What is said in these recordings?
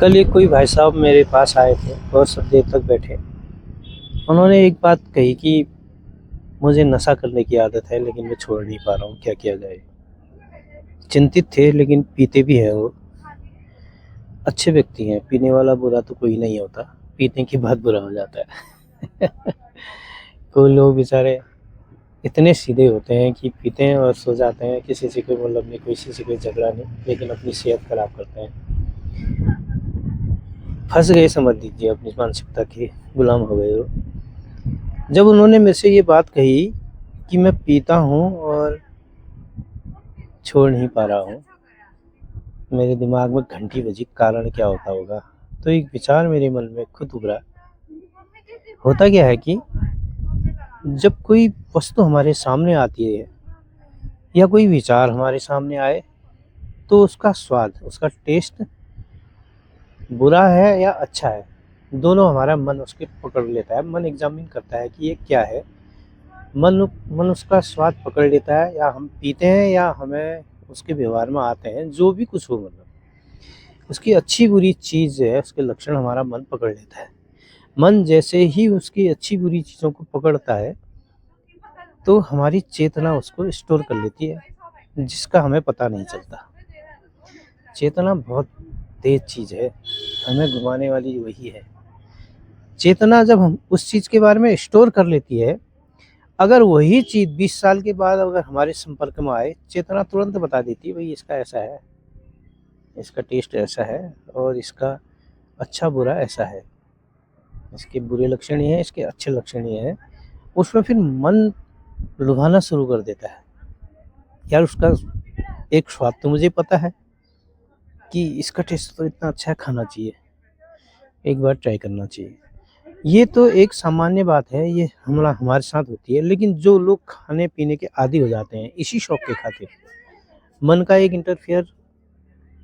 कल एक कोई भाई साहब मेरे पास आए थे और सब देर तक बैठे। उन्होंने एक बात कही कि मुझे नशा करने की आदत है लेकिन मैं छोड़ नहीं पा रहा हूँ, क्या किया जाए। चिंतित थे लेकिन पीते भी हैं वो। अच्छे व्यक्ति हैं, पीने वाला बुरा तो कोई नहीं होता, पीने के बाद बुरा हो जाता है। कोई लोग बेचारे इतने सीधे होते हैं कि पीते हैं और सो जाते हैं, किसी से कोई मतलब नहीं, किसी से कोई झगड़ा नहीं, लेकिन अपनी सेहत खराब करते हैं। फंस गए समझ लीजिए, अपनी मानसिकता के गुलाम हो गए वो। जब उन्होंने मेरे से ये बात कही कि मैं पीता हूँ और छोड़ नहीं पा रहा हूँ, मेरे दिमाग में घंटी बजी, कारण क्या होता होगा। तो एक विचार मेरे मन में खुद उभरा। होता क्या है कि जब कोई वस्तु हमारे सामने आती है या कोई विचार हमारे सामने आए, तो उसका स्वाद, उसका टेस्ट बुरा है या अच्छा है, दोनों हमारा मन उसके पकड़ लेता है। मन एग्जामिन करता है कि ये क्या है। मन मन उसका स्वाद पकड़ लेता है, या हम पीते हैं या हमें उसके व्यवहार में आते हैं, जो भी कुछ हो, मतलब उसकी अच्छी बुरी चीज़ है, उसके लक्षण हमारा मन पकड़ लेता है। मन जैसे ही उसकी अच्छी बुरी चीज़ों को पकड़ता है, तो हमारी चेतना उसको स्टोर कर लेती है, जिसका हमें पता नहीं चलता। चेतना बहुत तेज चीज़ है, हमें घुमाने वाली वही है। चेतना जब हम उस चीज़ के बारे में स्टोर कर लेती है, अगर वही चीज़ 20 साल के बाद अगर हमारे संपर्क में आए, चेतना तुरंत बता देती है, भाई इसका ऐसा है, इसका टेस्ट ऐसा है, और इसका अच्छा बुरा ऐसा है, इसके बुरे लक्षण ये हैं, इसके अच्छे लक्षण ये हैं। उसमें फिर मन लुभाना शुरू कर देता है। यार, उसका एक स्वाद तो मुझे पता है कि इसका टेस्ट तो इतना अच्छा है, खाना चाहिए, एक बार ट्राई करना चाहिए। ये तो एक सामान्य बात है, ये हमारे साथ होती है। लेकिन जो लोग खाने पीने के आदी हो जाते हैं इसी शौक के खातिर, मन का एक इंटरफेयर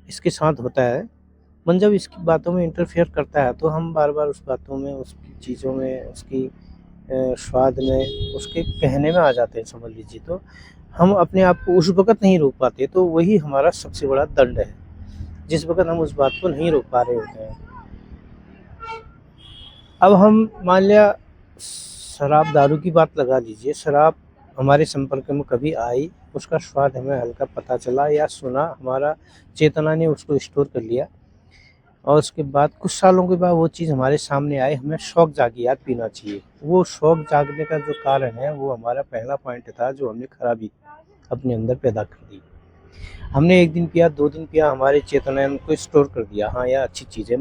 इसके साथ होता है। मन जब इसकी बातों में इंटरफेयर करता है, तो हम बार-बार उस बातों में, उसकी चीज़ों में, उसकी स्वाद में, उसके कहने में आ जाते हैं, समझ लीजिए। तो हम अपने आप को उस वक़्त नहीं रोक पाते, तो वही हमारा सबसे बड़ा दंड है, जिस वक़्त हम उस बात को नहीं रोक पा रहे होते हैं। अब हम मान लिया शराब दारू की बात लगा लीजिए, शराब हमारे संपर्क में कभी आई, उसका स्वाद हमें हल्का पता चला या सुना, हमारा चेतना ने उसको स्टोर कर लिया, और उसके बाद कुछ सालों के बाद वो चीज़ हमारे सामने आई, हमें शौक जागी, यार पीना चाहिए। वो शौक जागने का जो कारण है, वो हमारा पहला पॉइंट था, जो हमने खराबी अपने अंदर पैदा कर दी। हमने 1 दिन पिया, 2 दिन पिया, हमारी चेतना ने उनको स्टोर कर दिया। हाँ, यह अच्छी चीज़ है,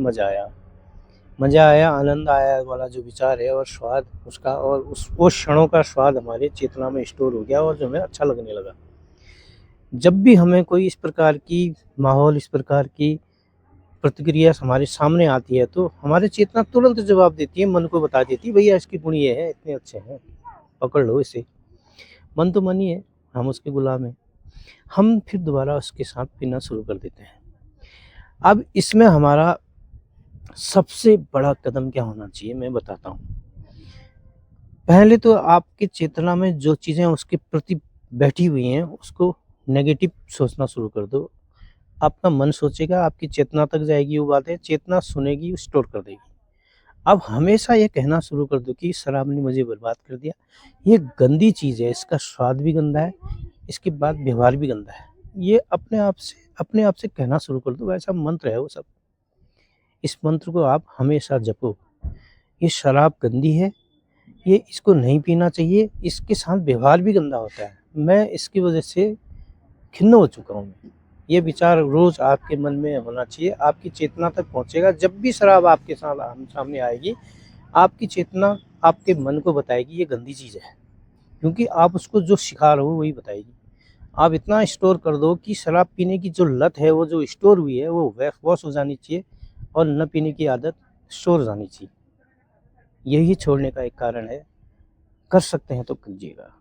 मज़ा आया, आनंद आया वाला जो विचार है और स्वाद उसका, और उस क्षणों का स्वाद हमारी चेतना में स्टोर हो गया और जो हमें अच्छा लगने लगा। जब भी हमें कोई इस प्रकार की माहौल, इस प्रकार की प्रतिक्रिया हमारे सामने आती है, तो हमारी चेतना तुरंत जवाब देती है, मन को बता देती है, भैया इसके गुण ये हैं, इतने अच्छे हैं, पकड़ लो इसे। मन तो मन ही है, हम उसके गुलाम हैं। हम फिर दोबारा उसके साथ पीना शुरू कर देते हैं। अब इसमें हमारा सबसे बड़ा कदम क्या होना चाहिए, मैं बताता हूँ। पहले तो आपकी चेतना में जो चीज़ें उसके प्रति बैठी हुई हैं, उसको नेगेटिव सोचना शुरू कर दो। आपका मन सोचेगा, आपकी चेतना तक जाएगी वो बातें, चेतना सुनेगी, स्टोर कर देगी। अब हमेशा ये कहना शुरू कर दो कि शराब ने मुझे बर्बाद कर दिया, ये गंदी चीज़ है, इसका स्वाद भी गंदा है, इसके बाद व्यवहार भी गंदा है। ये अपने आप से कहना शुरू कर दो, ऐसा मंत्र है वो सब। इस मंत्र को आप हमेशा जपो। ये शराब गंदी है, ये इसको नहीं पीना चाहिए, इसके साथ व्यवहार भी गंदा होता है, मैं इसकी वजह से खिन्न हो चुका हूँ। ये विचार रोज़ आपके मन में होना चाहिए, आपकी चेतना तक पहुँचेगा। जब भी शराब आपके सामने आएगी, आपकी चेतना आपके मन को बताएगी ये गंदी चीज़ है, क्योंकि आप उसको जो शिकार हो वही बताएगी। आप इतना स्टोर कर दो कि शराब पीने की जो लत है, वो जो स्टोर हुई है, वो वॉश हो जानी चाहिए, और न पीने की आदत स्टोर हो जानी चाहिए। यही छोड़ने का एक कारण है। कर सकते हैं तो कीजिएगा।